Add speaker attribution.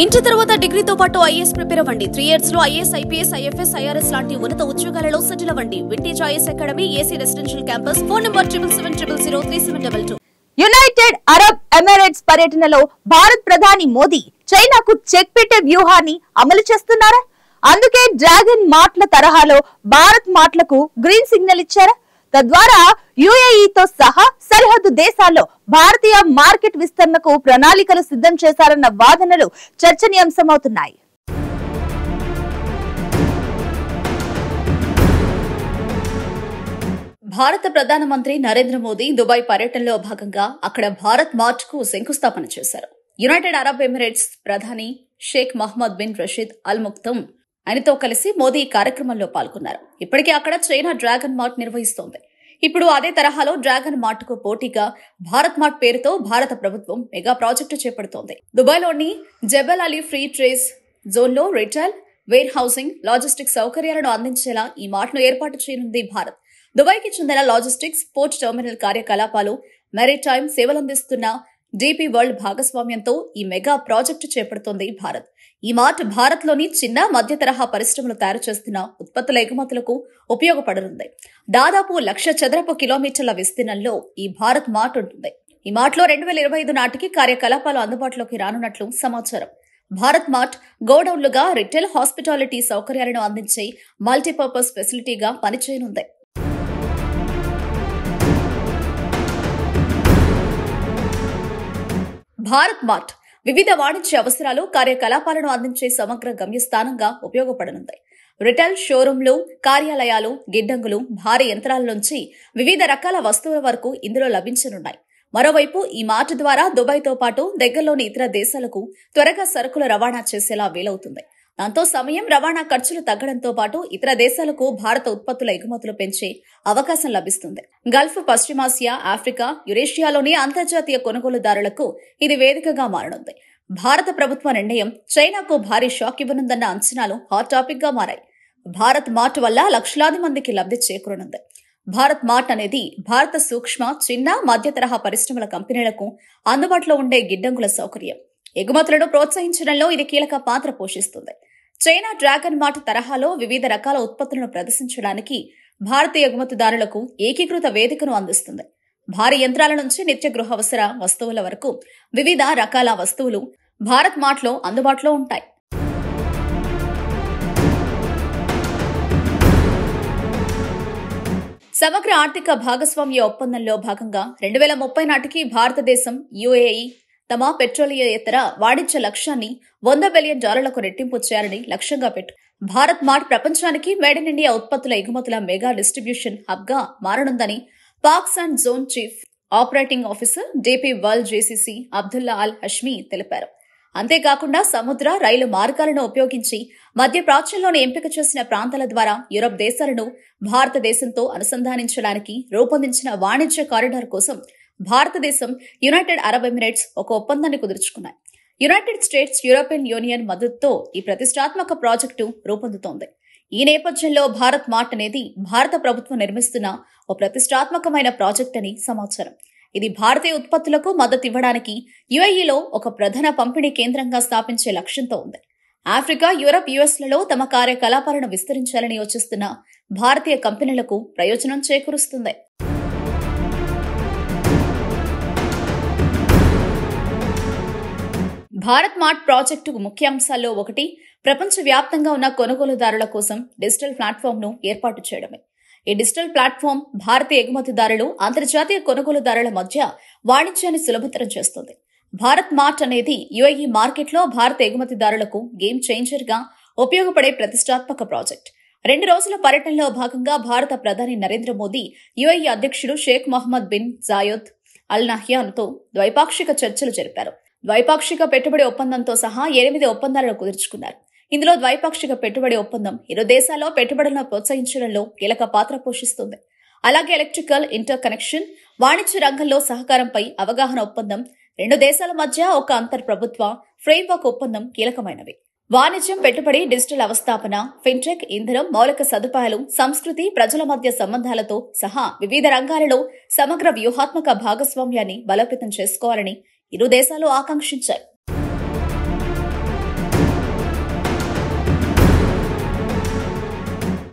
Speaker 1: Inter తర్వాత డిగ్రీతో పాటు IAS prepare అవ్వండి. 3 years లో ఐఏఎస్, ఐపీఎస్, ఐఎఫ్ఎస్, ఐఆర్ఎస్ లాంటి ఉన్నత ఉద్యోగాలలో సెటిల్ అవ్వండి. Vintage IAS academy, AC residential campus. Phone number 7770033722.
Speaker 2: United Arab Emirates పర్యటనలో భారత్ ప్రధాని మోదీ చైనాకు చెక్ పెట్టే వ్యూహాన్ని అమలు చేస్తున్నారా? అందుకే డ్రాగన్ మార్ట్ల తరహాలో భారత్ మార్ట్లకు గ్రీన్ సిగ్నల్ ఇచ్చారా? తద్వారా యుఏఈతో సహా సరిహద్దు దేశాల్లో భారతీయ మార్కెట్ విస్తరణకు ప్రణాళికలు సిద్ధం చేశారన్న వాదనలు చర్చనీయాంశమవుతున్నాయి.
Speaker 1: భారత ప్రధానమంత్రి నరేంద్ర మోదీ దుబాయ్ పర్యటనలో భాగంగా అక్కడ భారత్ మార్ట్ కు శంకుస్థాపన చేశారు. యునైటెడ్ అరబ్ ఎమిరేట్స్ ప్రధాని Sheikh Mohammed bin Rashid Al Maktoum ఆయనతో కలిసి మోదీ కార్యక్రమంలో పాల్గొన్నారు. ఇప్పటికే అక్కడ చైనా డ్రాగన్ మార్ట్ నిర్వహిస్తోంది. ఇప్పుడు అదే తరహాలో డ్రాగన్ మార్ట్ కు పోటీగా భారత్ మార్ట్ పేరుతో భారత ప్రభుత్వం మెగా ప్రాజెక్టు చేపడుతోంది. దుబాయ్లోని జబల్ అలీ ఫ్రీ ట్రేడ్ జోన్లో రిటైల్, వేర్ హౌసింగ్, లాజిస్టిక్స్ సౌకర్యాలను అందించేలా ఈ మార్ట్ను ఏర్పాటు చేయనుంది భారత్. దుబాయ్కి చెందిన లాజిస్టిక్స్, పోర్ట్ టెర్మినల్ కార్యకలాపాలు, మెరిటైమ్ సేవలందిస్తున్న డీపీ వరల్డ్ భాగస్వామ్యంతో ఈ మెగా ప్రాజెక్టు చేపడుతోంది భారత్. ఈ మార్ట్ భారత్లోని చిన్న, మధ్య తరహా పరిశ్రమలు తయారు చేస్తున్న ఉత్పత్తుల ఎగుమతులకు ఉపయోగపడనుంది. దాదాపు 1,00,000 చదరపు కిలోమీటర్ల విస్తీర్ణంలో ఈ భారత్ మార్ట్ ఉంటుంది. ఈ మార్ట్లో 2025 నాటికి కార్యకలాపాలు అందుబాటులోకి రానున్నట్లు సమాచారం. భారత్ మార్ట్ గోడౌన్లుగా రిటైల్, హాస్పిటాలిటీ సౌకర్యాలను అందించే మల్టీపర్పస్ ఫెసిలిటీగా పనిచేయనుంది. భారత్ మార్ట్ వివిధ వాణిజ్య అవసరాలు, కార్యకలాపాలను అందించే సమగ్ర గమ్యస్థానంగా ఉపయోగపడనుంది. రిటైల్ షోరూంలు, కార్యాలయాలు, గిడ్డంగులు, భారీ యంత్రాల నుంచి వివిధ రకాల వస్తువుల వరకు ఇందులో లభించనున్నాయి. మరోవైపు ఈ మార్ట్ ద్వారా దుబాయ్తో పాటు దగ్గరలోని ఇతర దేశాలకు త్వరగా సరుకుల రవాణా చేసేలా వీలవుతుంది. దాంతో సమయం, రవాణా ఖర్చులు తగ్గడంతో పాటు ఇతర దేశాలకు భారత ఉత్పత్తుల ఎగుమతులు పెంచే అవకాశం లభిస్తుంది. గల్ఫ్, పశ్చిమాసియా, ఆఫ్రికా, యురేషియాలోని అంతర్జాతీయ కొనుగోలుదారులకు ఇది వేదికగా మారనుంది. భారత ప్రభుత్వ నిర్ణయం చైనాకు భారీ షాక్ ఇవ్వనుందన్న అంచనాలు హాట్ టాపిక్ గా మారాయి. భారత్ మార్ట్ వల్ల లక్షలాది మందికి లబ్ధి చేకూరనుంది. భారత్ మార్ట్ అనేది భారత సూక్ష్మ, చిన్న, మధ్య తరహా పరిశ్రమల కంపెనీలకు అందుబాటులో ఉండే గిడ్డంగుల సౌకర్యం. ఎగుమతులను ప్రోత్సహించడంలో ఇది కీలక పాత్ర పోషిస్తుంది. చైనా డ్రాగన్ మార్ట్ తరహాలో వివిధ రకాల ఉత్పత్తులను ప్రదర్శించడానికి భారతీయ ఎగుమతిదారులకు ఏకీకృత వేదికను అందిస్తుంది. భారీ యంత్రాల నుంచి నిత్య గృహావసర వస్తువుల వరకు వివిధ రకాల వస్తువులు భారత్ మార్ట్లో అందుబాటులో ఉంటాయి. సమగ్ర ఆర్థిక భాగస్వామ్య ఒప్పందంలో భాగంగా 2030 నాటికి భారతదేశం, యుఏఈ తమ పెట్రోలియేతర వాణిజ్య లక్ష్యాన్ని $100 బిలియన్ రెట్టింపు చేయాలని లక్ష్యంగా పెట్టు. భారత్ మార్ట్ ప్రపంచానికి మేడ్ ఇన్ ఇండియా ఉత్పత్తుల ఎగుమతుల మెగా డిస్ట్రిబ్యూషన్ హబ్ గా మారనుందని parks and zone chief operating officer DP World JCC Abdullah Al Hashmi తెలిపారు. అంతేకాకుండా సముద్ర, రైలు మార్గాలను ఉపయోగించి మధ్య ప్రాచ్యంలోని ఎంపిక చేసిన ప్రాంతాల ద్వారా యూరప్ దేశాలను భారతదేశంతో అనుసంధానించడానికి రూపొందించిన వాణిజ్య కారిడార్ కోసం భారతదేశం, యునైటెడ్ అరబ్ ఎమిరేట్స్ ఒక ఒప్పందాన్ని కుదుర్చుకున్నాయి. యునైటెడ్ స్టేట్స్, యూరోపియన్ యూనియన్ మద్దతుతో ఈ ప్రతిష్టాత్మక ప్రాజెక్టు రూపొందుతోంది. ఈ నేపథ్యంలో భారత్ మార్ట్ అనేది భారత ప్రభుత్వం నిర్మిస్తున్న ఓ ప్రతిష్టాత్మకమైన ప్రాజెక్ట్ అని సమాచారం. ఇది భారతీయ ఉత్పత్తులకు మద్దతు ఇవ్వడానికి యుఏఈలో ఒక ప్రధాన పంపిణీ కేంద్రంగా స్థాపించే లక్ష్యంతో ఉంది. ఆఫ్రికా, యూరప్, యుఎస్లలో తమ కార్యకలాపాలను విస్తరించాలని యోచిస్తున్న భారతీయ కంపెనీలకు ప్రయోజనం చేకూరుస్తుంది. భారత్ మార్ట్ ప్రాజెక్టు ముఖ్యాంశాల్లో ఒకటి ప్రపంచవ్యాప్తంగా ఉన్న కొనుగోలుదారుల కోసం డిజిటల్ ప్లాట్ఫామ్ ను ఏర్పాటు చేయడమే. ఈ డిజిటల్ ప్లాట్ఫామ్ భారతీయ ఎగుమతిదారులు, అంతర్జాతీయ కొనుగోలుదారుల మధ్య వాణిజ్యాన్ని సులభతరం చేస్తుంది. భారత్ మార్ట్ అనేది యుఏఈ మార్కెట్లో భారత ఎగుమతిదారులకు గేమ్ చేంజర్ గా ఉపయోగపడే ప్రతిష్టాత్మక ప్రాజెక్ట్. 2 రోజుల పర్యటనలో భాగంగా భారత ప్రధాని నరేంద్ర మోదీ యుఏఈ అధ్యక్షుడు షేక్ మహమ్మద్ బిన్ జాయద్ అల్ నహ్యాన్తో ద్వైపాక్షిక చర్చలు జరిపారు. ద్వైపాక్షిక పెట్టుబడి ఒప్పందంతో సహా 8 ఒప్పందాలను కుదుర్చుకున్నారు. ఇందులో ద్వైపాక్షిక పెట్టుబడి ఒప్పందం ఇరు దేశాల్లో పెట్టుబడులను ప్రోత్సహించడంలో కీలక పాత్ర పోషిస్తుంది. అలాగే ఎలక్ట్రికల్ ఇంటర్ కనెక్షన్, వాణిజ్య రంగంలో సహకారంపై అవగాహన ఒప్పందం, 2 దేశాల మధ్య ఒక అంతర్ ప్రభుత్వ ఫ్రేమ్వర్క్ ఒప్పందం కీలకమైనవి. వాణిజ్యం, పెట్టుబడి, డిజిటల్ అవస్థాపన, ఫిన్టెక్, ఇంధనం, మౌలిక సదుపాయాలు, సంస్కృతి, ప్రజల మధ్య సంబంధాలతో సహా వివిధ రంగాలలో సమగ్ర వ్యూహాత్మక భాగస్వామ్యాన్ని బలోపేతం చేసుకోవాలని ఇరు దేశాలు ఆకాంక్షించాయి.